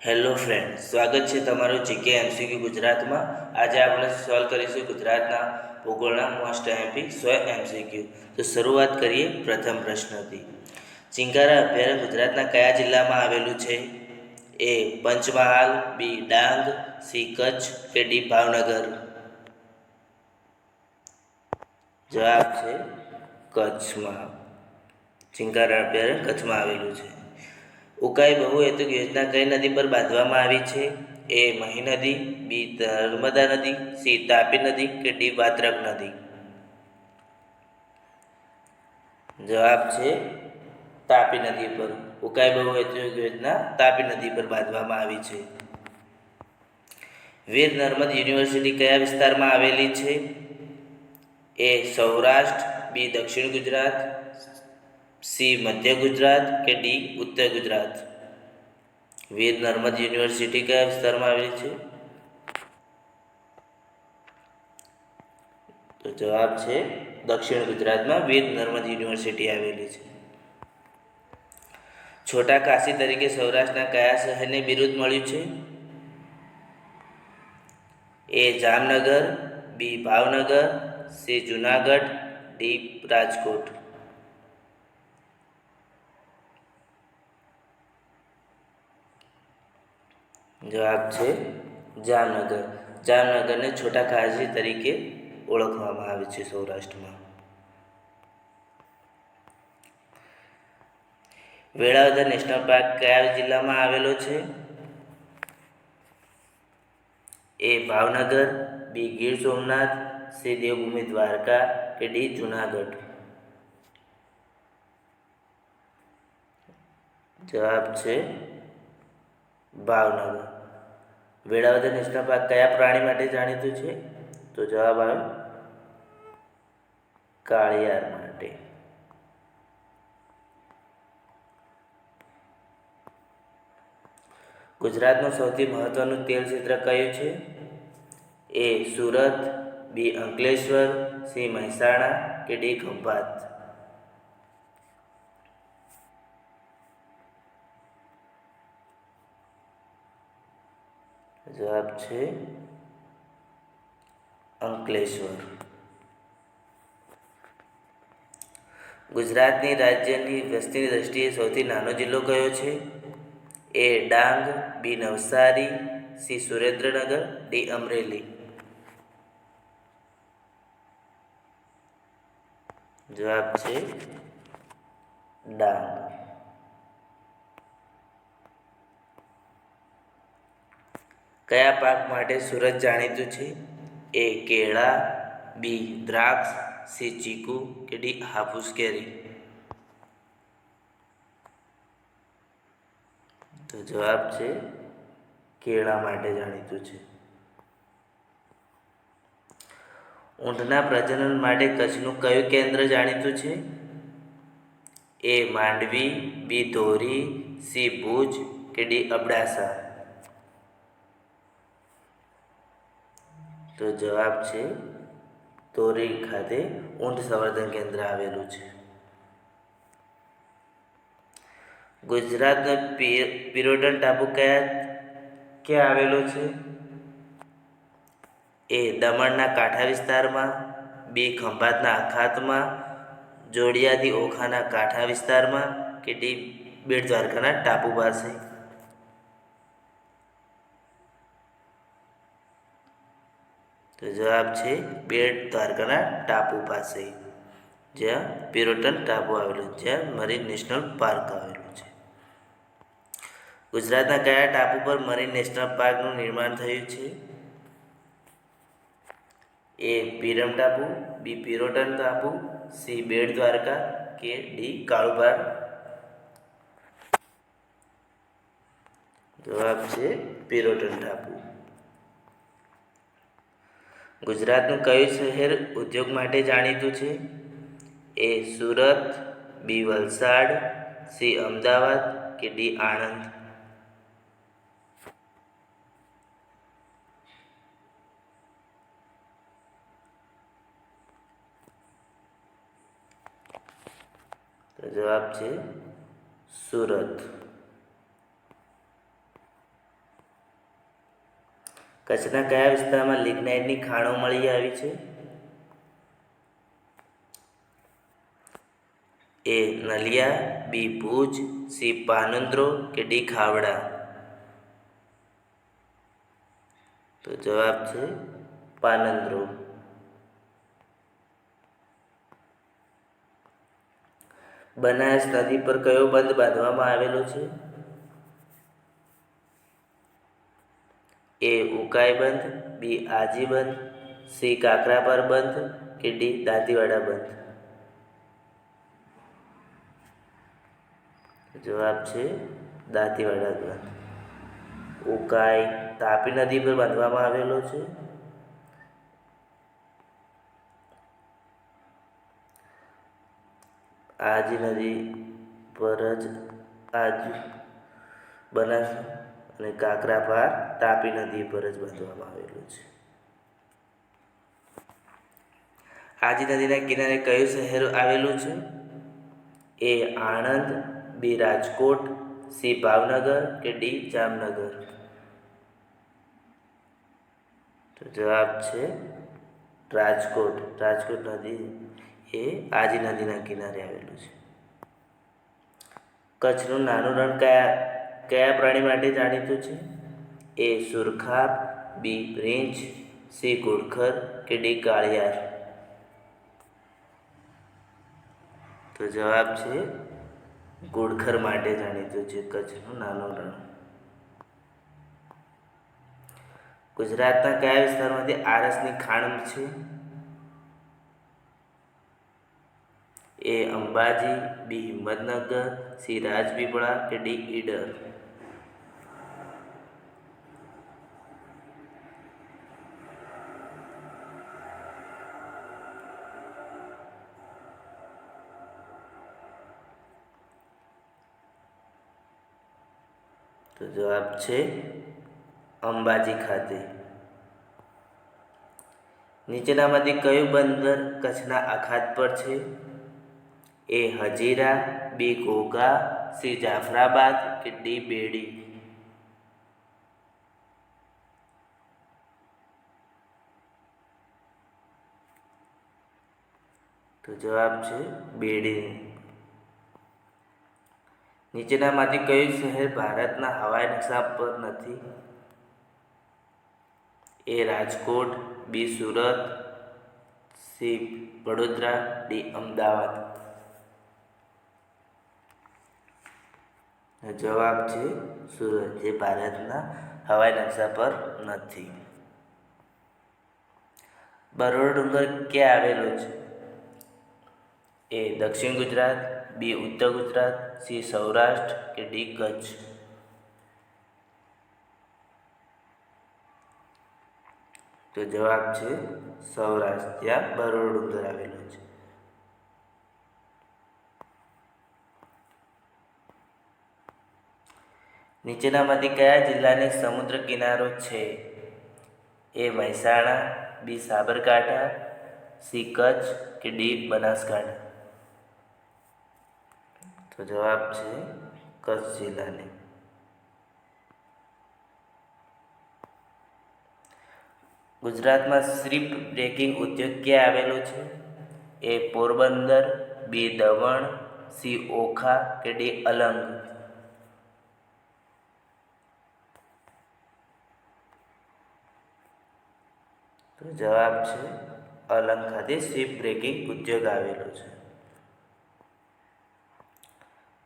Hello friend, સ્વાગત છે તમારું જીકે એમસીક્યુ ગુજરાતમાં. આજે આપણે સોલ્વ કરીશું ગુજરાતના ભૂગોળના મોસ્ટ એમપી 100 એમસીક્યુ. તો શરૂઆત કરીએ પ્રથમ પ્રશ્નથી. ચિંકારા અભયારણ્ય ગુજરાતના કયા જિલ્લામાં આવેલું છે? એ પંચમહાલ, બી ડાંગ, સી કચ્છ કે ડી ભાવનગર? જવાબ છે કચ્છમાં. ચિંકારા અભયારણ્ય કચ્છમાં આવેલું છે. ઉકાઈ બહુહેતુક યોજના કઈ નદી પર બાંધવામાં આવી છે? એ મહી નદી, બી નર્મદા નદી, સી તાપી નદી કે ડી વાત્રક નદી? જવાબ છે તાપી નદી પર. ઉકાઈ બહુહેતુક યોજના તાપી નદી પર બાંધવામાં આવી છે. વીર નર્મદ યુનિવર્સિટી કયા વિસ્તારમાં આવેલી છે? એ સૌરાષ્ટ્ર, બી દક્ષિણ ગુજરાત, સી મધ્ય ગુજરાત કે ડી ઉત્તર ગુજરાત? વીર નર્મદ યુનિવર્સિટી કયા વિસ્તારમાં આવેલી છે? તો જવાબ છે દક્ષિણ ગુજરાતમાં વીર નર્મદ યુનિવર્સિટી આવેલી છે. છોટા કાશી તરીકે સૌરાષ્ટ્રના કયા શહેરને બિરુદ મળ્યું છે? એ જામનગર, બી ભાવનગર, સી જુનાગઢ, ડી રાજકોટ? જવાબ છે જામનગર. જામનગરને છોટા કાશી તરીકે ઓળખવામાં આવે છે સૌરાષ્ટ્રમાં. વેળાવદર નેશનલ પાર્ક કયા જિલ્લામાં આવેલો છે? એ ભાવનગર, બી ગીર સોમનાથ, સી દેવભૂમિ દ્વારકા કે ડી જુનાગઢ? જવાબ છે ભાવનગર. વેળાવદર નેશનલ પાર્ક કયા પ્રાણી માટે જાણીતું છે? તો જવાબ આવે કાળિયાર માટે. ગુજરાતનું સૌથી મહત્વનું તેલ ક્ષેત્ર કયું છે? એ સુરત, બી અંકલેશ્વર, સી મહેસાણા કે ડી ખંભાત? જવાબ છે અંકલેશ્વર. ગુજરાતની રાજ્યની વસ્તીની દ્રષ્ટિએ સૌથી નાનો જિલ્લો કયો છે? એ ડાંગ, બી નવસારી, સી સુરેન્દ્રનગર, ડી અમરેલી? જવાબ છે ડાંગ. કયા પાક માટે સુરત જાણીતું છે? એ કેળા, બી દ્રાક્ષ, સી ચીકુ કે ડી હાફૂસ કેરી? તો જવાબ છે કેળા માટે જાણીતું છે. ઊંટના પ્રજનન માટે કચ્છનું કયું કેન્દ્ર જાણીતું છે? એ માંડવી, બી ધોરી, સી ભુજ કે ડી અબડાસા? તો જવાબ છે ધોરી ખાતે ઊંટ સંવર્ધન કેન્દ્ર આવેલું છે. ગુજરાતનો પિરોટન ટાપુ ક્યાં આવેલો છે? એ દમણના કાંઠા વિસ્તારમાં, બી ખંભાતના અખાતમાં, જોડિયાથી ઓખાના કાંઠા વિસ્તારમાં કે ડી બેટ દ્વારકાના ટાપુ પાસે? તો જવાબ છે બેટ દ્વારકાના ટાપુ પાસે, જ્યાં પિરોટન ટાપુ આવેલું, જ્યાં મરીન નેશનલ પાર્ક આવેલું છે. ગુજરાતના કયા ટાપુ પર મરીન નેશનલ પાર્કનું નિર્માણ થયું છે? એ પીરમ ટાપુ, બી પિરોટન ટાપુ, સી બેટ દ્વારકા કે ડી કાળુભાર? જવાબ છે પિરોટન ટાપુ. ગુજરાતનું કયું શહેર ઉદ્યોગ માટે જાણીતું છે? એ સુરત, બી વલસાડ, સી અમદાવાદ કે ડી આણંદ? તો જવાબ છે સુરત. કચ્છના કયા વિસ્તારમાં લિગ્નાઇટની ખાણો મળી આવી છે? એ નલિયા, બી ભુજ, સી પાનંદ્રો કે ડી ખાવડા? તો જવાબ છે પાનંદ્રો. બનાસ નદી પર કયો બંધ બાંધવામાં આવેલો છે? એ ઉકાઈ બંધ, બી આજી બંધ, સી કાકરાપાર બંધ કે ડી દાંતીવાડા બંધ? જવાબ છે દાંતીવાડા બંધ. ઉકાઈ તાપી નદી પર બાંધવામાં આવેલો છે. આજી નદી પર જ બનાસ અને કાકરાપાર તાપી નદી પર જ બાંધવામાં આવેલું છે. આજી નદીના કિનારે કયું શહેર આવેલું છે? એ આણંદ, બી રાજકોટ, સી ભાવનગર કે ડી જામનગર? તો જવાબ છે રાજકોટ. રાજકોટ નદી એ આજી નદીના કિનારે આવેલું છે. કચ્છનું નાનું રણ કયા પ્રાણી માટે જાણીતું છે? એ સુરખાબ, બી રીંછ, સી ઘુડખર કે ડી કાળિયાર? તો જવાબ છે ઘુડખર માટે જાણીતું છે કચ્છનું નાનું રણ. ગુજરાતના કયા વિસ્તારમાંથી આરસની ખાણ છે? એ અંબાજી, બી હિંમતનગર, સી રાજપીપળા કે ડી ઈડર? તો જવાબ છે અંબાજી ખાતે. નીચેનામાંથી કયું બંદર કચ્છના અખાત પર છે? એ હજીરા, બી ઘોઘા, સી જાફરાબાદ કે ડી બેડી? તો જવાબ છે બેડી. નીચેનામાંથી કયું શહેર ભારતના હવાઈ નકશા પર નથી? એ રાજકોટ, બી સુરત, સી વડોદરા, ડી અમદાવાદ? જવાબ છે સુરત, જે ભારતના હવાઈ નકશા પર નથી. બરોડ ડુંગર ક્યાં આવેલો છે? એ દક્ષિણ ગુજરાત, બી ઉત્તર ગુજરાત, સી સૌરાષ્ટ્ર કે ડી કચ્છ? તો જવાબ છે સૌરાષ્ટ્ર, ત્યાં બરોડ ડુંગર આવેલો છે. નીચેનામાંથી કયા જિલ્લાને સમુદ્ર કિનારો છે? એ મહેસાણા, બી સાબરકાંઠા, સી કચ્છ કે ડી બનાસકાંઠા? તો જવાબ છે કચ્છ જિલ્લાને. ગુજરાતમાં શિપ બ્રેકિંગ ઉદ્યોગ ક્યાં આવેલો છે? એ પોરબંદર, બી દમણ, સી ઓખા કે ડી અલંગ? તો જવાબ છે અલંગ ખાતે શિપ બ્રેકિંગ ઉદ્યોગ આવેલો છે.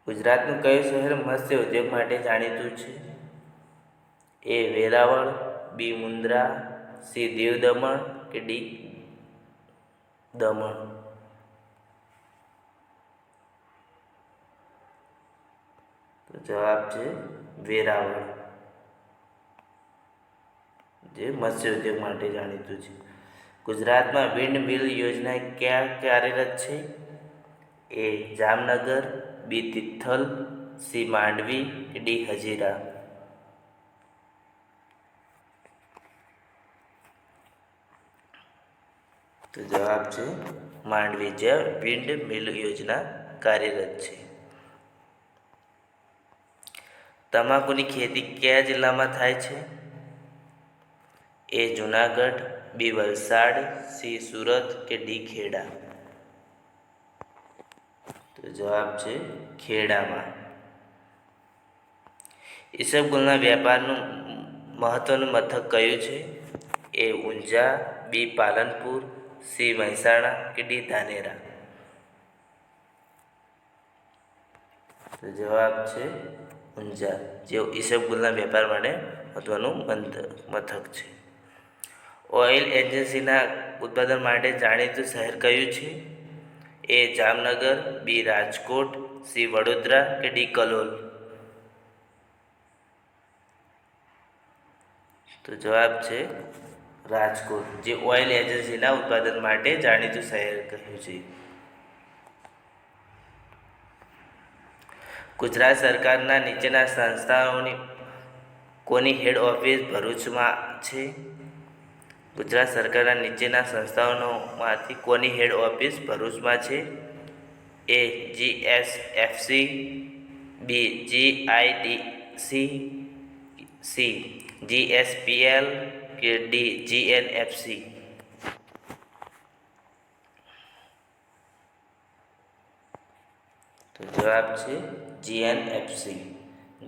ગુજરાતનું કયું શહેર મત્સ્ય ઉદ્યોગ માટે જાણીતું છે? એ વેરાવળ, બી મુન્દ્રા, સી દીવ દમણ કે ડી દમણ? તો જવાબ છે વેરાવળ, જે મત્સ્ય ઉદ્યોગ માટે જાણીતું છે. ગુજરાતમાં વિન્ડ મિલ યોજના ક્યાં કાર્યરત છે? એ જામનગર, બી તિથલ, સી માંડવી કે ડી હજીરા? તો જવાબ છે માંડવી, જ્યાં વિન્ડ મિલ યોજના કાર્યરત છે. તમાકુની ખેતી કયા જિલ્લામાં થાય છે? એ જુનાગઢ, બી વલસાડ, સી સુરત કે ડી ખેડા? તો જવાબ છે ખેડામાં. ઈસબગુલના વ્યાપારનું મહત્વનું મથક કયું છે? એ ઊંઝા, બી પાલનપુર, સી મહેસાણા કે ડી ધાનેરા? તો જવાબ છે ઊંઝા, જે ઈસબગુલના વેપાર માટે મહત્વનું મથક છે. ઓઇલ એજન્સીના ઉત્પાદન માટે જાણીતું શહેર કયું છે? એ જામનગર, બી રાજકોટ, સી વડોદરા કે ડી કલોલ? તો જવાબ છે રાજકોટ, જે ઓઇલ એજન્સીના ઉત્પાદન માટે જાણીતું શહેર કહ્યું છે. ગુજરાત સરકારના નીચેના સંસ્થાઓની કોની હેડ ઓફિસ ભરૂચમાં છે? ગુજરાત સરકારના નીચેના સંસ્થાઓમાંથી કોની હેડ ઓફિસ ભરૂચમાં છે? એ GSFC, બી GIDC, સી GSPL કે ડી GNFC? તો જવાબ છે GNFC,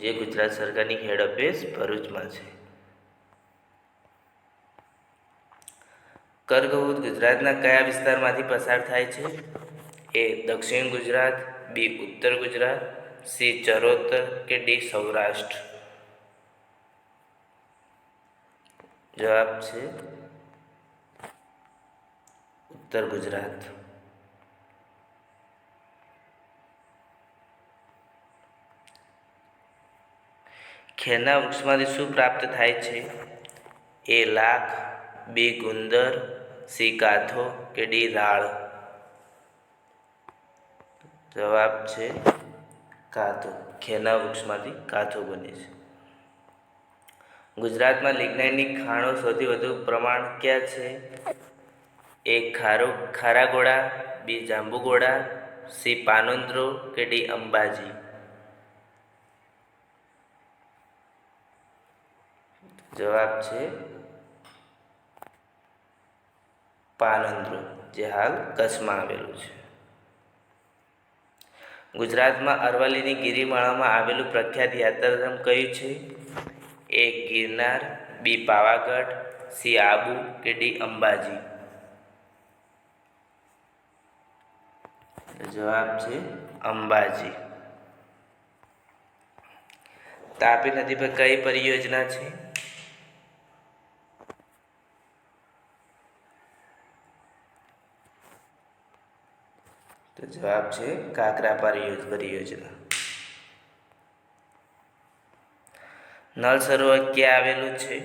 જે ગુજરાત સરકારની હેડ ઓફિસ ભરૂચમાં છે. કર્કવૃત ગુજરાતના કયા વિસ્તારમાંથી પસાર થાય છે? એ દક્ષિણ ગુજરાત, બી ઉત્તર ગુજરાત, સી ચરોતર કે ડી સૌરાષ્ટ્ર? જવાબ છે ઉત્તર ગુજરાત. ખેરના વૃક્ષમાંથી શું પ્રાપ્ત થાય છે? એ લાખ, બી ગુંદર, સી કાથો કે ડી રાળ? જવાબ છે કાથો. ખેરના વૃક્ષમાંથી કાથો બને છે. ગુજરાતમાં લિગ્નાઇટની ખાણો સૌથી વધુ પ્રમાણ ક્યાં છે? એ ખારાગોડા, બી જાંબુગોડા, સી પાનોન્દ્રો કે ડી અંબાજી? જવાબ છે પાનોન્દ્રો, જે હાલ કચ્છમાં આવેલું છે. ગુજરાતમાં અરવલ્લીની ગિરિમાળામાં આવેલું પ્રખ્યાત યાત્રાધામ કયું છે? એ ગિરનાર, બી પાવાગઢ, સી આબુ કે ડી અંબાજી? જવાબ છે અંબાજી. તાપી નદી પર કઈ પરિયોજના છે? તો જવાબ છે કાકરાપાર પરિયોજના. નળ સરોવર ક્યાં આવેલું છે?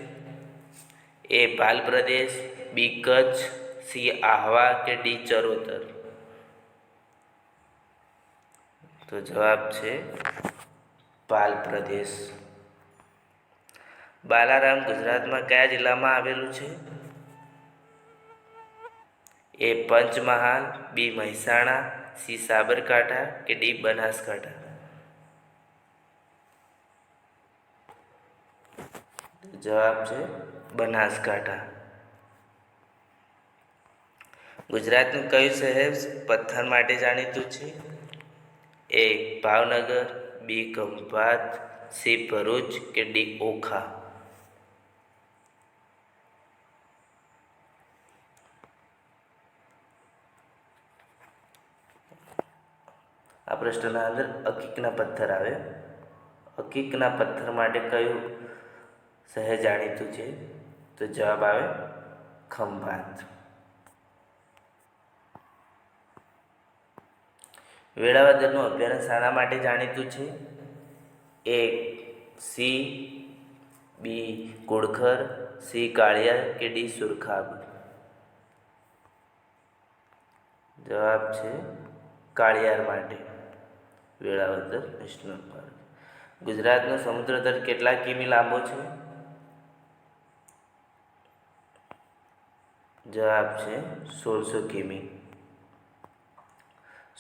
એ ભાલ પ્રદેશ, બી કચ્છ, સી આહવા કે ડી ચરોતર? તો જવાબ છે ભાલ પ્રદેશ. બાલારામ ગુજરાતમાં કયા જિલ્લામાં આવેલું છે? એ પંચમહાલ, બી મહેસાણા, સી સાબરકાંઠા કે ડી બનાસકાંઠા? જવાબ છે બનાસકાંઠા. ગુજરાતનું કયું શહેર પત્થર માટે જાણીતું છે? એ ભાવનગર, બી ખંભાત, સી ભરૂચ કે ડી ઓખા? આ પ્રશ્નના અંદર અકીકના પથ્થર આવે. અકીકના પથ્થર માટે કયું શહેર જાણીતું છે? તો જવાબ આવે ખંભાત. વેળાવદરનું અભયારણ્ય શાના માટે જાણીતું છે? એ સી બી ઘોડખર, સી કાળિયાર કે ડી સુરખાબ? જવાબ છે કાળિયાર માટે, વેળાવદર નેશનલ પાર્ક. ગુજરાતનો સમુદ્ર તટ કેટલા કિમી લાંબો છે? જવાબ છે 1600 કિમી.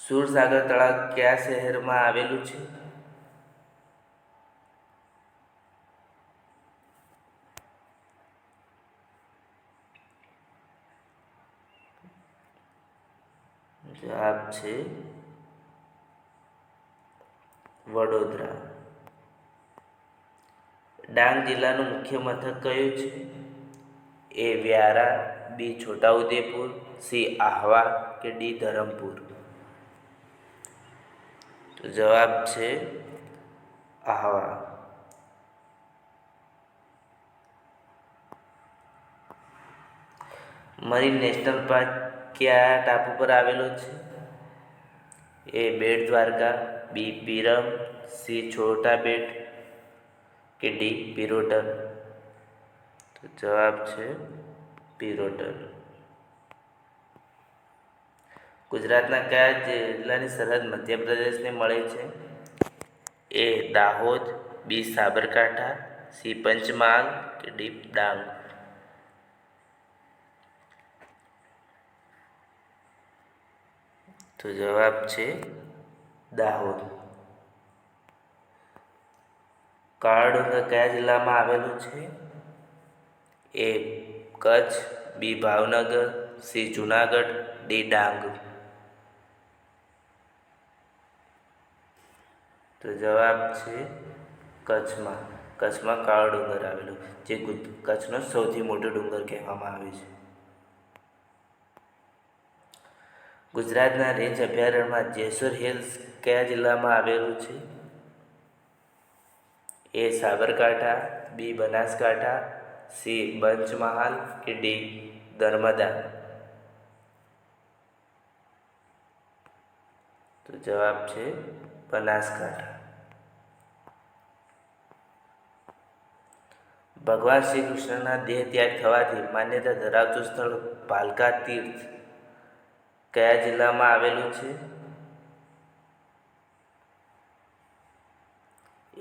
સુરસાગર તળાવ કયા શહેરમાં આવેલું છે? જવાબ છે વડોદરા. ડાંગ જિલ્લાનું મુખ્ય મથક કયું છે? એ વ્યારા, બી છોટાઉદેપુર, સી આહવા કે ડી ધરમપુર. તો જવાબ છે આહવા. મરીન નેશનલ પાર્ક કયા ટાપુ પર આવેલો છે? એ બેટ દ્વારકા, બી પીરમ, સી છોટા બેટ કે ડી પિરોટન. તો જવાબ છે પિરોટન. ગુજરાતના કયા જિલ્લાની સરહદ મધ્યપ્રદેશને મળે છે? એ દાહોદ, બી સાબરકાંઠા, સી પંચમહાલ કે ડી ડાંગ. તો જવાબ છે દાહોદ. કાળા ડુંગર કયા જિલ્લામાં આવેલું છે? એ કચ્છ, બી ભાવનગર, સી જુનાગઢ, ડી ડાંગ. તો જવાબ છે કચ્છમાં. કચ્છમાં કાળો ડુંગર આવેલો, જે કચ્છનો સૌથી મોટો ડુંગર કહેવામાં આવે છે. ગુજરાતના રેન્જ અભયારણ્યમાં જેસોર હિલ્સ કયા જિલ્લામાં આવેલું છે? એ સાબરકાંઠા, બી બનાસકાંઠા, સી પંચમહાલ કે ડી નર્મદા. તો જવાબ છે બનાસકાંઠા. ભગવાન શ્રી કૃષ્ણના દેહ ત્યાગ થવાથી માન્યતા ધરાવતું સ્થળ ભાલકા તીર્થ કયા જિલ્લામાં આવેલું છે?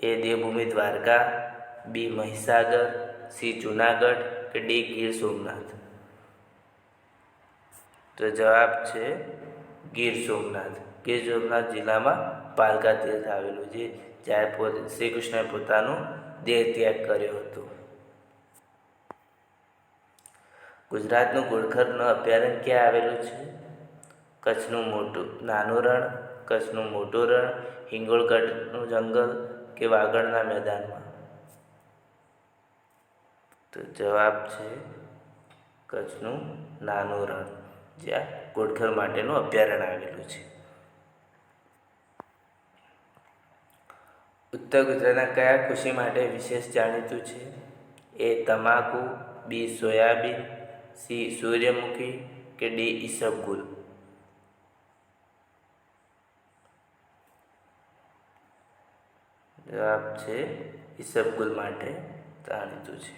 એ દેવભૂમિ દ્વારકા, બી મહીસાગર, સી જુનાગઢ કે ડી ગીર સોમનાથ. તો જવાબ છે ગીર સોમનાથ. ગીર સોમનાથ જિલ્લામાં ભાલકા તીર્થ આવેલું છે, જ્યારે શ્રી કૃષ્ણએ પોતાનો દેહ ત્યાગ કર્યો હતો. ગુજરાતનું ઘુડખરનું અભયારણ્ય ક્યાં આવેલું છે? કચ્છનું નાનું રણ, કચ્છનું મોટું રણ, હિંગોળગઢનું જંગલ કે વાગડના મેદાનમાં. તો જવાબ છે કચ્છનું નાનું રણ, જ્યાં ઘુડખર માટેનું અભયારણ્ય આવેલું છે. ઉત્તર ગુજરાતના કયા કૃષિ માટે વિશેષ જાણીતું છે? એ તમાકુ, બી સોયાબીન, સી સૂર્યમુખી કે ડી ઈસબગુલ. જવાબ છે ઈસબગુલ માટે જાણીતું છે.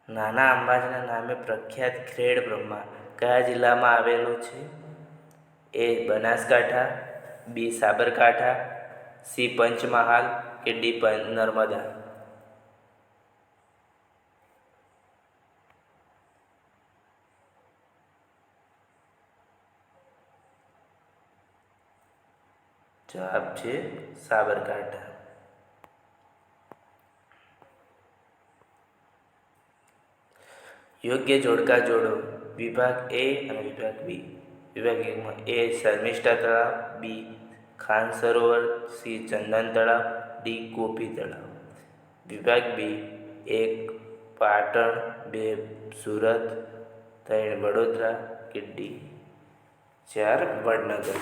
નાના અંબાજીના નામે પ્રખ્યાત ખેડ બ્રહ્મા કયા જિલ્લામાં આવેલો છે? એ બનાસકાંઠા, બી સાબરકાંઠા, સી પંચમહાલ કે ડી નર્મદા. જવાબ છે સાબરકાંઠા. યોગ્ય જોડકા જોડો. વિભાગ એ અને વિભાગ બી. વિભાગ એકમાં એ શર્મિષ્ઠા તળાવ, બી ખાન સરોવર, સી ચંદન તળાવ, ડી ગોપી તળાવ. વિભાગ બી 1 પાટણ, 2 સુરત, 3 વડોદરા કે ડી 4 વડનગર.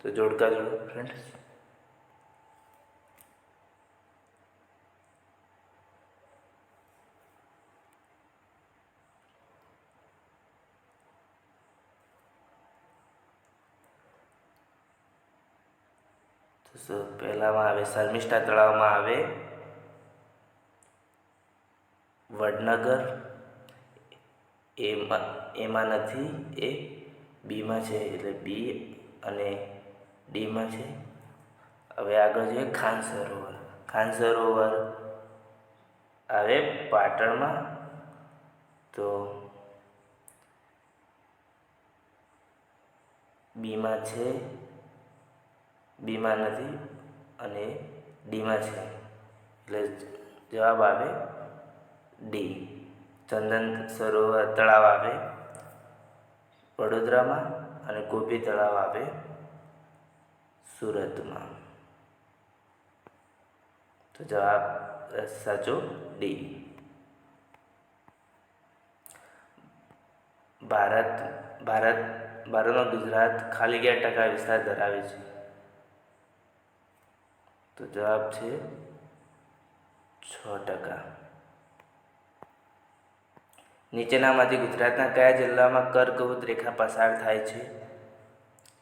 તો જોડકા જોડો ફ્રેન્ડ્સ. તો પહેલામાં આવે શર્મિષ્ઠા તળાવમાં આવે વડનગર, એમાં નથી, એ બીમાં છે, એટલે બી અને ડીમાં છે. હવે આગળ જોઈએ ખાન સરોવર. ખાન સરોવર આવે પાટણમાં, તો બીમાં છે, બીમાં નથી અને ડીમાં છે, એટલે જવાબ આવે ડી. ચંદન સરોવર તળાવ આવે વડોદરામાં, અને ગોપી તળાવ આવે સુરતમાં. તો જવાબ સાચો ડી. ભારતનો ગુજરાત ખાલી કેટલા ટકા વિસ્તાર ધરાવે છે? તો જવાબ છે 6%. નીચેનામાંથી ગુજરાતના કયા જિલ્લામાં કર્કવૃત રેખા પસાર થાય છે?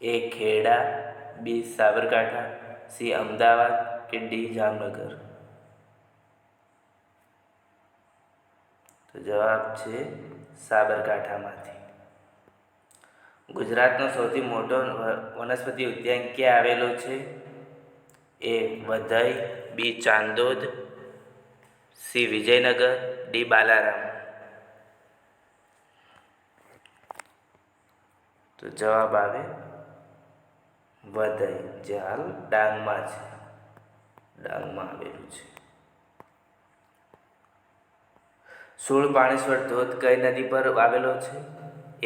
એ ખેડા, બી સાબરકાંઠા, સી અમદાવાદ કે ડી જામનગર? તો જવાબ છે સાબરકાંઠામાંથી. ગુજરાતનો સૌથી મોટો વનસ્પતિ ઉદ્યાન ક્યાં આવેલો છે? એ વધઈ, બી ચાંદોદ, સી વિજયનગર, ડી બાલારામ? તો જવાબ આવે વધઈ, જે હાલ ડાંગમાં છે, ડાંગમાં આવેલું છે. શૂળપાણેશ્વર ધોધ કઈ નદી પર આવેલો છે?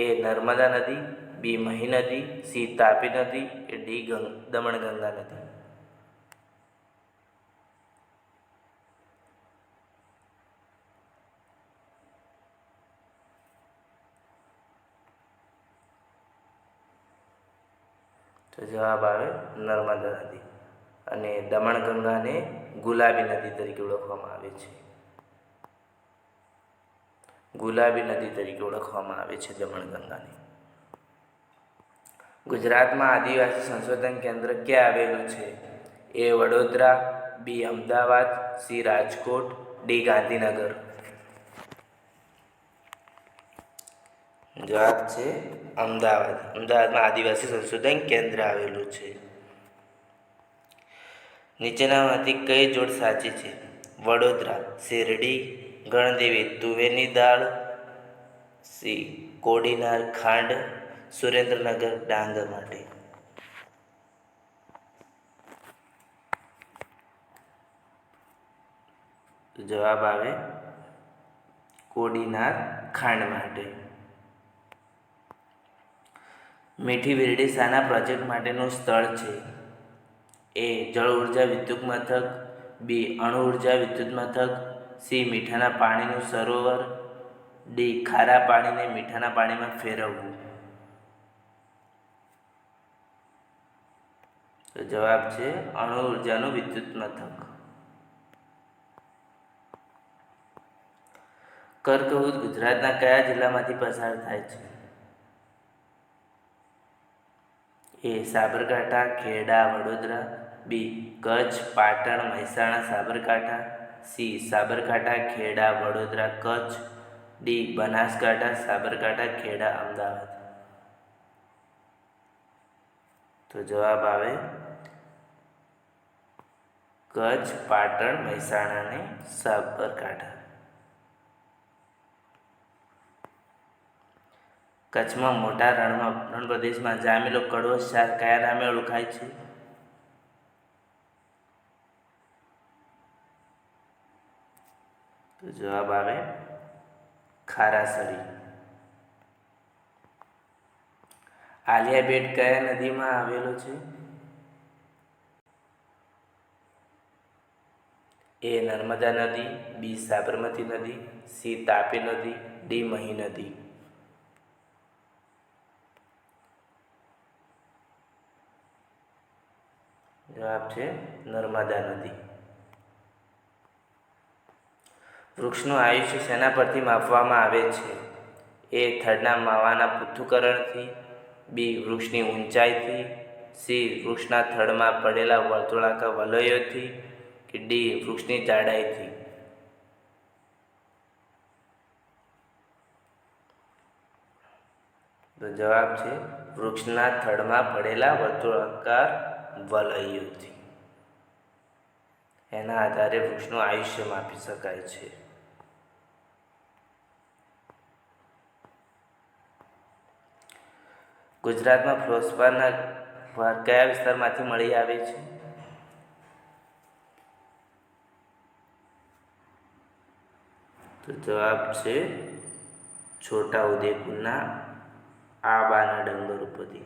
એ નર્મદા નદી, બી મહી નદી, સી તાપી નદી કે ડી દમણગંગા નદી? તો જવાબ આવે નર્મદા નદી. અને દમણગંગાને ગુલાબી નદી તરીકે ઓળખવામાં આવે છે. ગુલાબી નદી તરીકે ઓળખવામાં આવે છે દમણગંગાને. ગુજરાતમાં આદિવાસી સંશોધન કેન્દ્ર ક્યાં આવેલું છે? એ વડોદરા, બી અમદાવાદ, સી રાજકોટ, ડી ગાંધીનગર? જવાબ છે અમદાવાદ. અમદાવાદમાં આદિવાસી સંશોધન કેન્દ્ર આવેલું છે. નીચેનામાંથી કઈ જોડ સાચી છે? વડોદરા શેરડી, ગણદેવી તુવેરની દાળ, સી કોડીનાર ખાંડ, સુરેન્દ્રનગર ડાંગર માટે? જવાબ આવે કોડીનાર ખાંડ માટે. મીઠી વીરડી શાના પ્રોજેક્ટ માટેનું સ્થળ છે? એ જળ ઉર્જા વિદ્યુત મથક, બી અણુ ઉર્જા વિદ્યુત મથક, સી મીઠાના પાણીનું સરોવર, ડી ખારા પાણીને મીઠાના પાણીમાં ફેરવવું? તો જવાબ છે અણુ ઉર્જાનું વિદ્યુત મથક. કર્કવૃત ગુજરાતના કયા જિલ્લામાંથી પસાર થાય છે? એ સાબરકાંઠા, ખેડા, વડોદરા, બી કચ્છ, પાટણ, મહેસાણા, સાબરકાંઠા, સી સાબરકાંઠા, ખેડા, વડોદરા, કચ્છ, ડી બનાસકાંઠા, સાબરકાંઠા, ખેડા, અમદાવાદ? તો જવાબ આવે કચ્છ, પાટણ, મહેસાણા અને સાબરકાંઠા. કચ્છમાં મોટા રણ પ્રદેશમાં જામેલો કડવો ક્ષાર કયા નામે ઓળખાય છે? તો જવાબ આવે ખારાસરી. આલિયા બેટ કયા નદીમાં આવેલો છે? એ નર્મદા નદી, બી સાબરમતી નદી, સી તાપી નદી, ડી મહી નદી? જવાબ છે નર્મદા નદી. વૃક્ષનું આયુષ્ય શેના પરથી માપવામાં આવે છે? એ થડના માવાના પૃથ્થકરણથી, બી વૃક્ષની ઊંચાઈથી, સી વૃક્ષના થડમાં પડેલા વર્તુળાકાર વલયોથી કે ડી વૃક્ષની જાડાઈથી? તો જવાબ છે વૃક્ષના થડમાં પડેલા વર્તુળાકાર વલયોથી. એના આધારે વૃક્ષનું આયુષ્ય માપી શકાય છે. ગુજરાતમાં ફ્લોસ્પારના કયા વિસ્તારમાંથી મળી આવે છે? તો જવાબ છે છોટા ઉદેપુરના આબાના ડુંગર ઉપરથી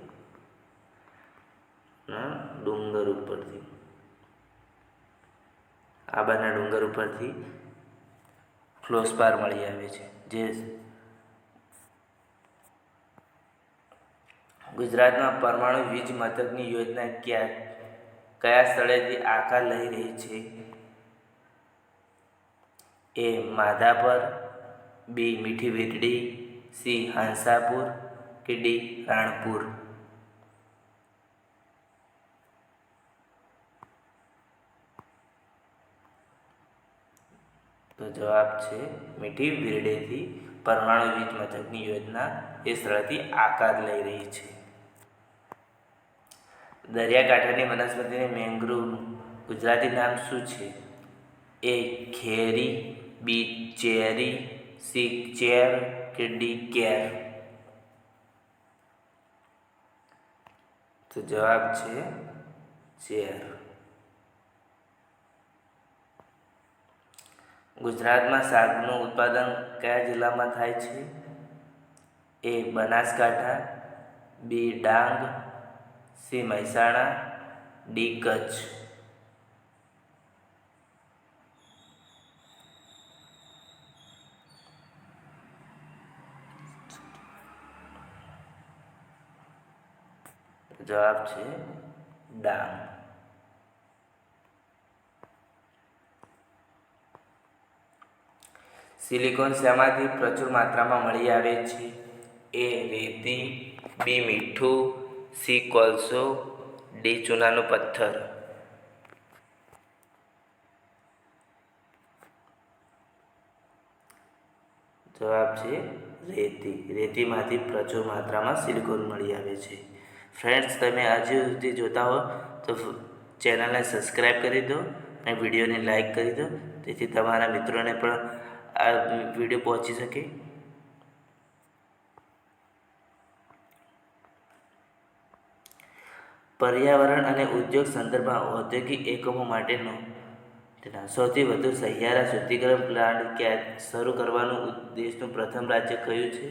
આબાના ડુંગર ઉપરથી ફ્લોસ્પાર મળી આવે છે. જે ગુજરાતમાં પરમાણુ વીજ મથકની યોજના કયા સ્થળેથી આકાર લઈ રહી છે? એ માધાપર, બી મીઠી વીરડી, સી હંસાપુર કે ડી રાણપુર. તો જવાબ છે મીઠી વીરડેથી પરમાણુ વીજ મથકની યોજના એ સ્થળથી આકાર લઈ રહી છે. દરિયાકાંઠાની વનસ્પતિને મેંગ્રોવનું ગુજરાતી નામ શું છે? એ ખેરી, બી ચેરી, સી ચેર કે ડી કેર. તો જવાબ છે ચેર. ગુજરાતમાં શાકનું ઉત્પાદન કયા જિલ્લામાં થાય છે? એ બનાસકાંઠા, બી ડાંગ, સી મહેસાણા, ડી કચ્છ. જવાબ છે ડાંગ. સિલિકોન શેમાંથી પ્રચુર માત્રામાં મળી આવે છે? એ રેતી, બી મીઠું, સી કોલસો, ડી ચૂનાનો પથ્થર. જવાબ છે રેતી. રેતીમાંથી પ્રચુર માત્રામાં સિલિકોન મળી આવે છે. ફ્રેન્ડ્સ, તમે આજે સુધી જોતા હો તો ચેનલને સબસ્ક્રાઈબ કરી દો અને વિડીયોને લાઈક કરી દો, તેથી તમારા મિત્રોને પણ આ વિડીયો પહોંચી શકે. પર્યાવરણ અને ઉદ્યોગ સંદર્ભમાં ઔદ્યોગિક એકમો માટેનો સૌથી વધુ સહિયારા શુદ્ધિકરણ પ્લાન્ટ શરૂ કરવાનું દેશનું પ્રથમ રાજ્ય કયું છે?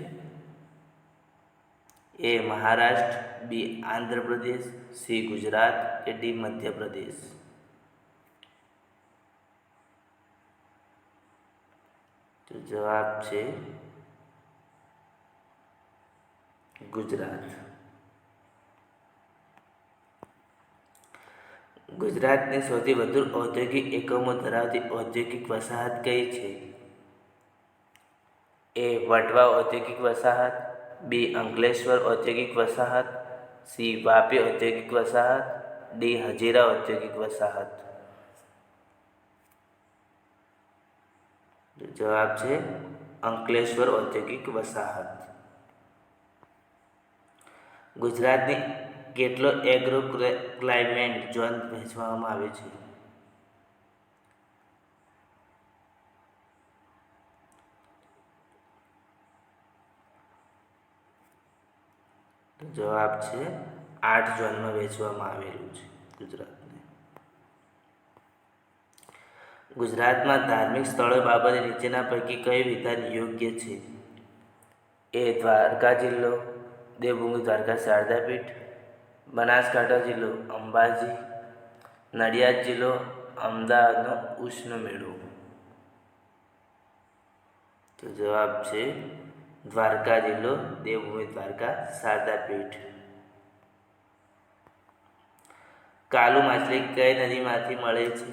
એ મહારાષ્ટ્ર, બી આંધ્રપ્રદેશ, સી ગુજરાત કે ડી મધ્યપ્રદેશ. તો જવાબ છે ગુજરાત. ગુજરાતની સૌથી વધુ ઔદ્યોગિક એકમો ધરાવતી ઔદ્યોગિક વસાહત કઈ છે? એ વટવા ઔદ્યોગિક વસાહત, બી અંકલેશ્વર ઔદ્યોગિક વસાહત, સી વાપી ઔદ્યોગિક વસાહત, ડી હજીરા ઔદ્યોગિક વસાહત. જવાબ છે અંકલેશ્વર ઔદ્યોગિક વસાહત. ગુજરાતની કેટલો એગ્રો ક્લાઇમેટ ઝોન વહેંચવામાં આવે છે? તો જવાબ છે 8 ઝોનમાં વહેંચવામાં આવેલું છે ગુજરાતને. ગુજરાતમાં ધાર્મિક સ્થળો બાબતે નીચેના પૈકી કયું વિધાન યોગ્ય છે? એ દ્વારકા જિલ્લો, દેવભૂમિ દ્વારકા શારદાપીઠ, બનાસકાંઠા જિલ્લો અંબાજી, નડિયાદ જિલ્લો અમદાવાદનો ઉષ્ણ મેળો. તો જવાબ છે દ્વારકા જિલ્લો, દેવભૂમિ દ્વારકા શારદાપીઠ. કાલુ માછલી કઈ નદીમાંથી મળે છે?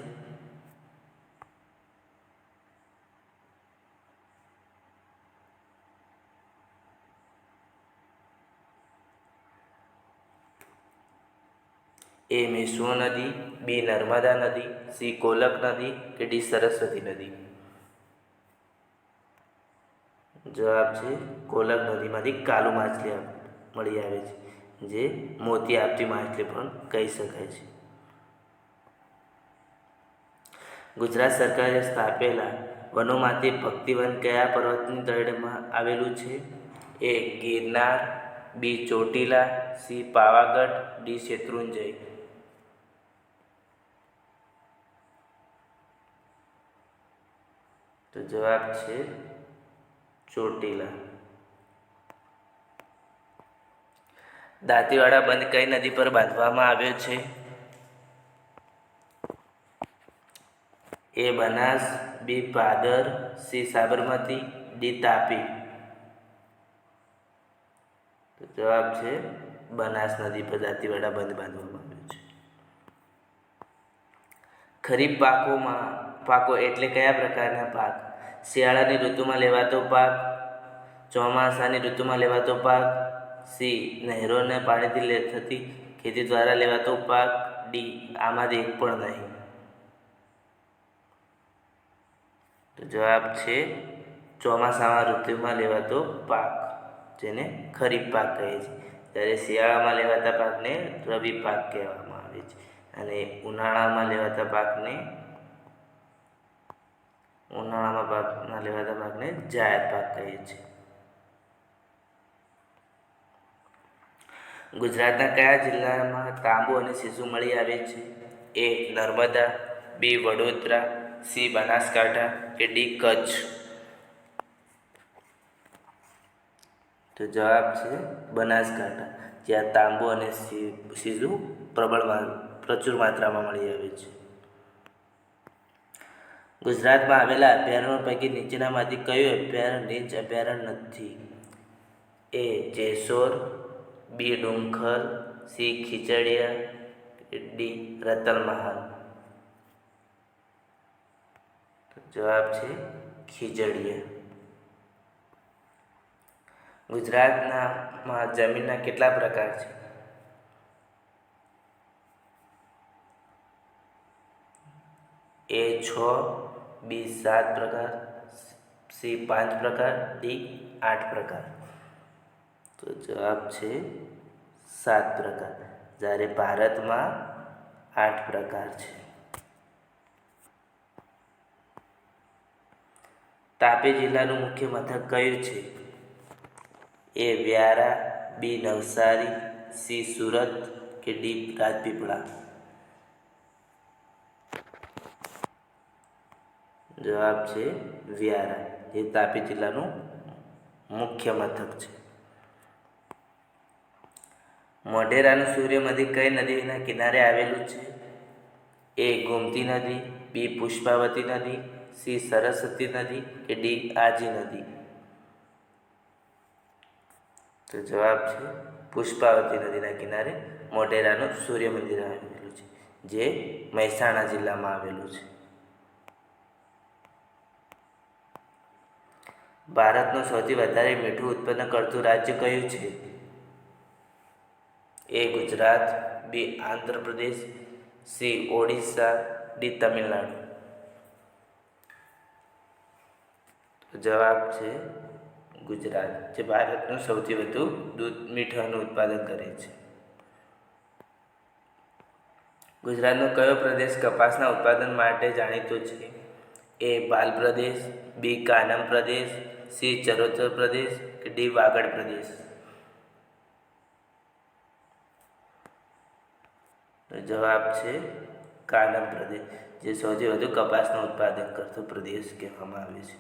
એ મેશ્વો નદી, બી નર્મદા નદી, સી કોલક નદી કે ડી સરસ્વતી નદી. જવાબ છે કોલક નદીમાંથી કાલુ માછલી મળી આવે છે, જે મોતી આપતી માછલી પણ કહી શકાય છે. ગુજરાત સરકારે સ્થાપેલા વનોમાંથી ભક્તિવન કયા પર્વતની તળેટીમાં આવેલું છે? એ ગિરનાર, બી ચોટીલા, સી પાવાગઢ, ડી શેત્રુંજય. તો જવાબ છે ચોટીલા. દાંતીવાડા બંધ કઈ નદી પર બાંધવામાં આવ્યો છે? એ બનાસ, બી ભાદર, સી સાબરમતી, ડી તાપી. તો જવાબ છે બનાસ નદી પર દાંતીવાડા બંધ બાંધવામાં આવ્યો છે. ખરીફ પાકો એટલે કયા પ્રકારના પાક? શિયાળાની ઋતુમાં લેવાતો પાક, ચોમાસાની ઋતુમાં લેવાતો પાક, સી નહેરોને પાણીથી થતી ખેતી દ્વારા લેવાતો પાક, ડી આમાંથી એક પણ નહીં. તો જવાબ છે ચોમાસામાં ઋતુમાં લેવાતો પાક, જેને ખરીફ પાક કહે છે. જ્યારે શિયાળામાં લેવાતા પાકને રવિ પાક કહેવામાં આવે છે અને ઉનાળામાં લેવાતા પાકને જાયદ પાક કહે છે. ગુજરાતના કયા જિલ્લામાં તાંબુ અને સીસું મળી આવે છે? એ નર્મદા, બી વડોદરા, સી બનાસકાંઠા કે ડી કચ્છ. તો જવાબ છે બનાસકાંઠા, જ્યાં તાંબુ અને સીસું પ્રચુર માત્રામાં મળી આવે છે. ગુજરાતમાં આવેલા અભયારણ્યો પૈકી નીચેનામાંથી કયું અભયારણ્ય રીંછ અભયારણ્ય નથી? એ જેસોર, બી ડુંખર, સી ખીચડીયા, ડી રતલમહાલ. જવાબ છે ખીચડીયા. ગુજરાતમાં જમીનના કેટલા પ્રકાર છે? એ 6, બી 7 પ્રકાર, સી 5 પ્રકાર, ડી 8 પ્રકાર. તો જવાબ છે 7 પ્રકાર, જ્યારે ભારતમાં 8 પ્રકાર છે. તાપી જિલ્લાનું મુખ્ય મથક કયું છે? એ વ્યારા, બી નવસારી, સી સુરત કે ડી રાજપીપળા. જવાબ છે વ્યારા, જે તાપી જિલ્લાનું મુખ્ય મથક છે. મોઢેરાનું સૂર્યમંદિર કઈ નદીના કિનારે આવેલું છે? એ ગોમતી નદી, બી પુષ્પાવતી નદી, સી સરસ્વતી નદી કે ડી આજી નદી. તો જવાબ છે પુષ્પાવતી નદીના કિનારે મોઢેરાનું સૂર્યમંદિર આવેલું છે, જે મહેસાણા જિલ્લામાં આવેલું છે. ભારતનું સૌથી વધારે મીઠું ઉત્પન્ન કરતું રાજ્ય કયું છે? એ ગુજરાત, બી આંધ્રપ્રદેશ, સી ઓડિશા, ડી તમિલનાડુ. જવાબ છે ગુજરાત, જે ભારતનું સૌથી વધુ મીઠાનું ઉત્પાદન કરે છે. ગુજરાતનો કયો પ્રદેશ કપાસના ઉત્પાદન માટે જાણીતો છે? એ બાલ પ્રદેશ, બી કાનમ પ્રદેશ, સી ચરોતર પ્રદેશ કે ડી વાગડ પ્રદેશ. તો જવાબ છે કાનમ પ્રદેશ, જે સૌથી વધુ કપાસનું ઉત્પાદન કરતો પ્રદેશ કહેવામાં આવે છે.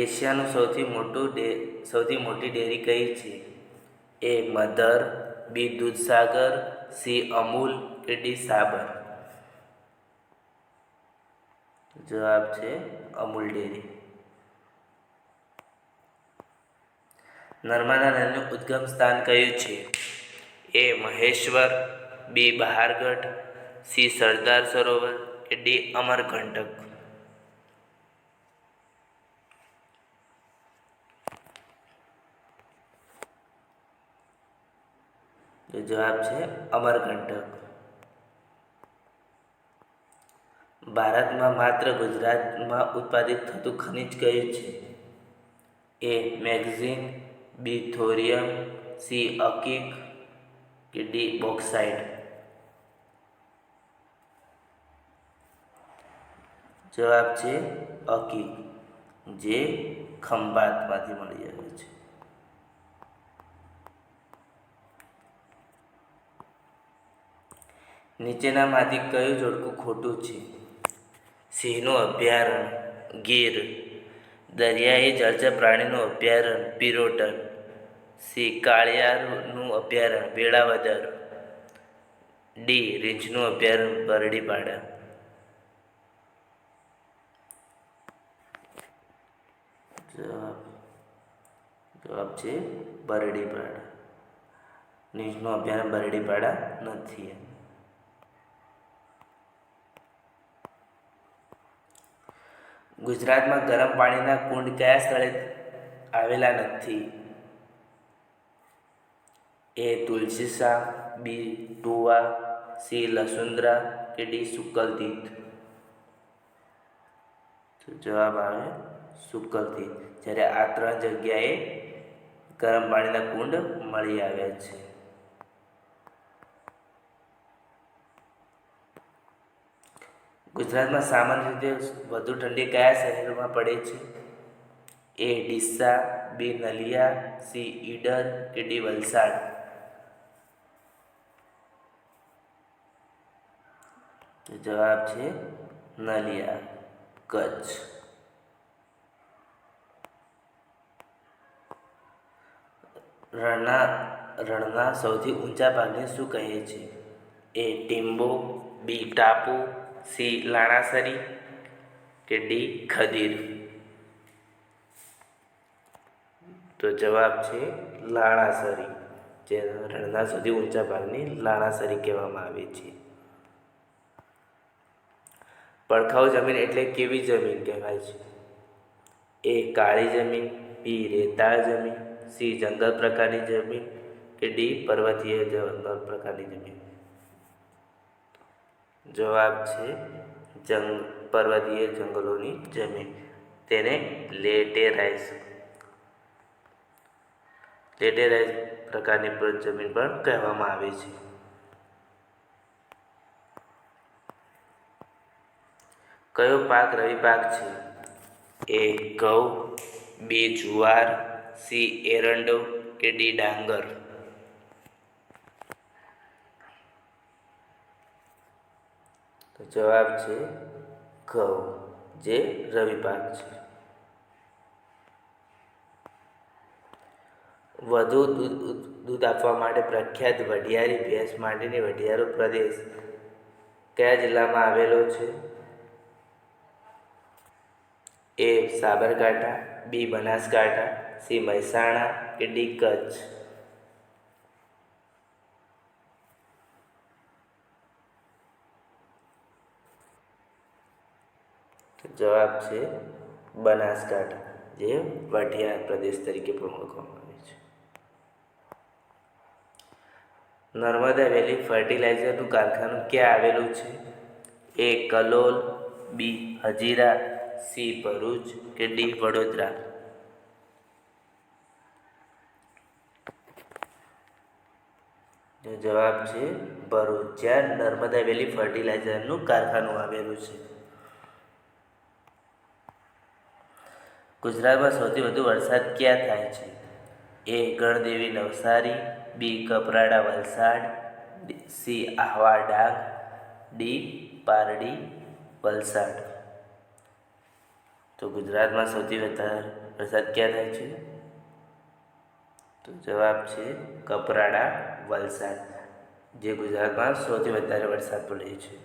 એશિયાનું સૌથી મોટી ડેરી કઈ છે? એ મધર, બી દૂધસાગર, સી અમૂલ કે ડી સાબર. જવાબ છે અમૂલ ડેરી. નર્મદા નદીનું ઉદ્ગમ સ્થાન કયું છે? એ મહેશ્વર, બી બહારગઢ, સી સરદાર સરોવર કે ડી અમરકંટક. તો જવાબ છે અમરકંટક. ભારતમાં માત્ર ગુજરાતમાં ઉત્પાદિત થતું ખનિજ કયું છે? એ મેગ્નેઝિયમ, બી થોરિયમ, સી અકીક કે ડી બોક્સાઇટ. જવાબ છે અકીક, જે ખંભાતમાંથી મળી આવે છે. નીચેનામાંથી કયું જોડકું ખોટું છે? સિંહનું અભયારણ્ય ગીર, દરિયાઈ જળચર પ્રાણીનું અભયારણ્ય પિરોટન. સી કાળિયારનું અભયારણ્ય વેળાવદર. ડી રીંછનું અભયારણ્ય બરડીપાડા. જવાબ છે બરડીપાડા. રીંછનું અભયારણ્ય બરડીપાડા નથી. ગુજરાતમાં ગરમ પાણીના કુંડ કયા સ્થળે આવેલા નથી? એ તુલસીશ્યામ, બી ટુવા, સી લસુંદરા કે ડી સુકલતીર્થ. તો જવાબ આવે સુકલતીર્થ. જ્યારે આ 3 જગ્યાએ ગરમ પાણીના કુંડ મળી આવ્યા છે. ગુજરાતમાં સામાન્ય રીતે વધુ ઠંડી કયા શહેરોમાં પડે છે? એ ડીસા, બી નલિયા, સી ઈડર કે ડી વલસાડ. જવાબ છે નલિયા, કચ્છ. રણના સૌથી ઊંચા ભાગને શું કહે છે? એ ટીમ્બો, બી ટાપુ, સી લાણાસરી કે ડી ખદીર. તો જવાબ છે લાણાસરી. જે રણના સૌથી ઊંચા ભાગને લાણાસરી કહેવામાં આવે છે. પડખાઉ જમીન એટલે કેવી જમીન કહેવાય છે? એ કાળી જમીન, બી રેતાળ જમીન, સી જંગલ પ્રકારની જમીન કે ડી પર્વતીય જંગલ પ્રકારની જમીન. જવાબ છે પર્વતીય જંગલોની જમીન. તેને લેટેરાઇઝ પ્રકારની જમીન પણ કહેવામાં આવે છે. કયો પાક રવિ પાક છે? એ ઘઉં, બી જુવાર, સી એરંડો કે ડી ડાંગર. તો જવાબ છે ઘઉં, જે રવિ પાક છે. વધુ દૂધ આપવા માટે પ્રખ્યાત વઢિયારી ભેંસ માટેની વઢિયારો પ્રદેશ કયા જિલ્લામાં આવેલો છે? એ સાબરકાંઠા, બી બનાસકાંઠા, સી મહેસાણા કે ડી કચ્છ. જવાબ છે બનાસકાંઠા, જે વઢિયાર પ્રદેશ તરીકે પણ ઓળખવામાં આવે છે. નર્મદા વેલી ફર્ટિલાઇઝરનું કારખાનું ક્યાં આવેલું છે? એ કલોલ, બી હજીરા, સી ભરૂચ કે ડી વડોદરા. જવાબ છે ભરૂચ, જ્યાં નર્મદા વેલી ફર્ટિલાઇઝરનું કારખાનું આવેલું છે. ગુજરાતમાં સૌથી વધુ વરસાદ ક્યાં થાય છે? એ ગણદેવી નવસારી, બી કપરાડા વલસાડ, સી આહવા ડાંગ, ડી પારડી વલસાડ. તો ગુજરાતમાં સૌથી વધારે વરસાદ ક્યાં થાય છે? તો જવાબ છે કપરાડા વલસાડ, જે ગુજરાતમાં સૌથી વધારે વરસાદ પડે છે.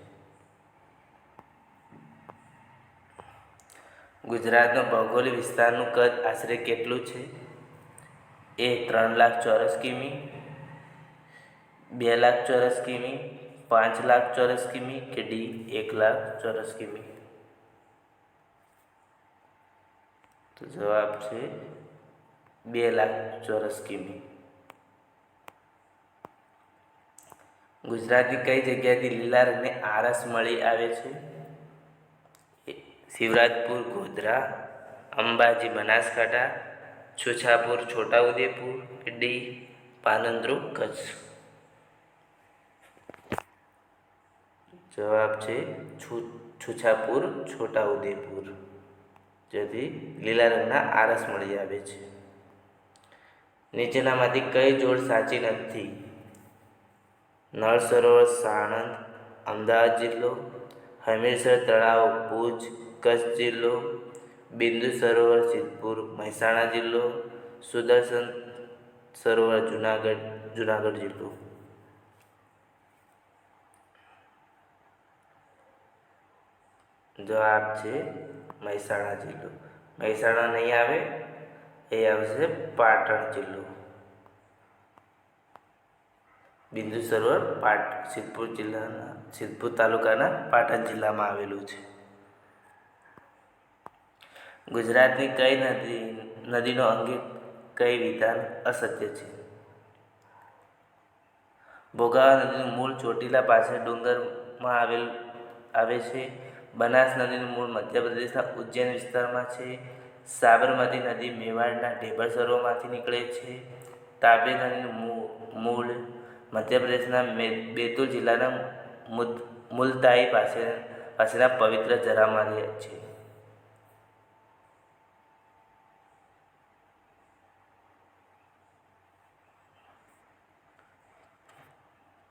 ગુજરાતનો ભૌગોલિક વિસ્તારનું કદ આશરે કેટલું છે? એ 3 લાખ ચોરસ કિમી, 2 લાખ ચોરસ કિમી, 5 લાખ ચોરસ કિમી કે ડી 1 લાખ ચોરસ કિમી. તો જવાબ છે 2 લાખ ચોરસ કિમી. ગુજરાતની કઈ જગ્યાએથી લીલા રંગની આરસ મળી આવે છે? શિવરાજપુર ગોધરા, અંબાજી બનાસકાંઠા, છોછાપુર છોટાઉદેપુર કે ડી પાનંદ્રો કચ્છ. જવાબ છે છોછાપુર છોટાઉદેપુર, જેથી લીલા રંગના આરસ મળી આવે છે. નીચેનામાંથી કઈ જોડ સાચી નથી? નળ સરોવર સાણંદ, અમદાવાદ જિલ્લો, હમીરસર તળાવ ભુજ, કચ્છ જિલ્લો, બિંદુ સરોવર સિદ્ધપુર મહેસાણા જિલ્લો, સુદર્શન સરોવર જુનાગઢ જિલ્લો. જવાબ છે મહેસાણા જિલ્લો. મહેસાણા નહીં આવે, એ આવશે પાટણ જિલ્લો. બિંદુ સરોવર સિદ્ધપુર તાલુકાના પાટણ જિલ્લામાં આવેલું છે. ગુજરાતની કઈ નદીનો અંગે કઈ વિધાન અસત્ય છે? ભોગાવા નદીનું મૂળ ચોટીલા પાસે ડુંગરમાં આવે છે. બનાસ નદીનું મૂળ મધ્યપ્રદેશના ઉજ્જૈન વિસ્તારમાં છે. સાબરમતી નદી મેવાડના ઢેબર સરોવરમાંથી નીકળે છે. તાપી નદીનું મૂળ મધ્યપ્રદેશના બેતુલ જિલ્લાના મુલતાઈ પાસેના પવિત્ર જરામાં છે.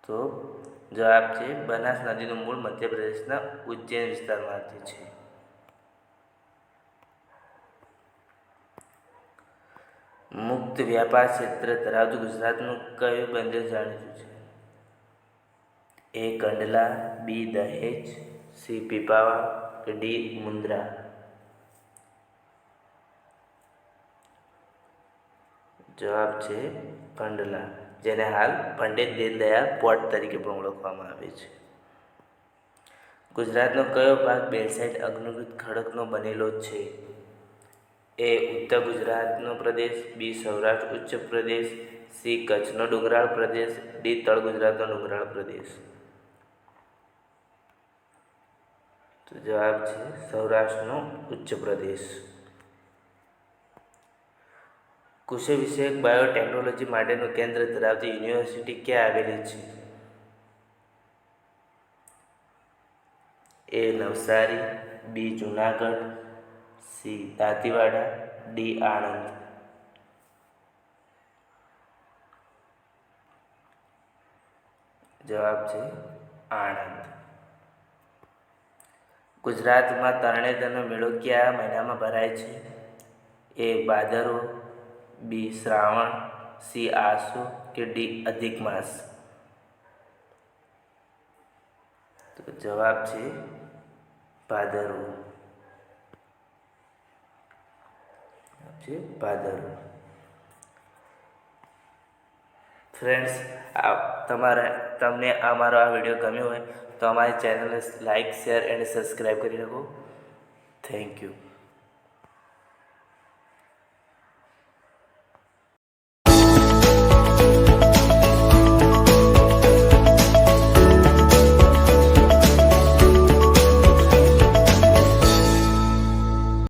તો જવાબ છે બનાસ નદીનું મૂળ મધ્યપ્રદેશના ઉજ્જૈન વિસ્તારમાંથી છે. મુક્ત વ્યાપાર ક્ષેત્ર ધરાવતું ગુજરાતનું કયું બંદર જાણીતું છે? એ કંડલા, બી દહેજ, સી પીપાવાવ કે ડી મુન્દ્રા? જવાબ છે કંડલા, જેને હાલ પંડિત દીનદયાળ પોર્ટ તરીકે પણ ઓળખવામાં આવે છે. ગુજરાતનો કયો ભાગ બેલસાઇટ અગ્નિકૃત ખડકનો બનેલો છે? એ ઉત્તર ગુજરાતનો પ્રદેશ, બી સૌરાષ્ટ્ર ઉચ્ચ પ્રદેશ, સી કચ્છનો ડુંગરાળ પ્રદેશ, ડી તળ ગુજરાતનો ડુંગરાળ પ્રદેશ? તો જવાબ છે સૌરાષ્ટ્રનો ઉચ્ચ પ્રદેશ. કૃષિ વિષયક બાયોટેકનોલોજી માટેનું કેન્દ્ર ધરાવતી યુનિવર્સિટી ક્યાં આવેલી છે? એ નવસારી, બી જુનાગઢ, સી દાંતીવાડા, ડી આણંદ? જવાબ છે આણંદ. ગુજરાતમાં તરણેતરનો મેળો કયા મહિનામાં ભરાય છે? એ ભાદરવો, બી શ્રાવણ, સી આસો કે ડી અધિક માસ? તો જવાબ છે ભાદરવો. ભાદરવો. ફ્રેન્ડ્સ, તમને અમારો આ વિડીયો ગમ્યો હોય તો અમારી ચેનલને લાઇક, શેર અને સબસ્ક્રાઈબ કરી શકો. Thank you.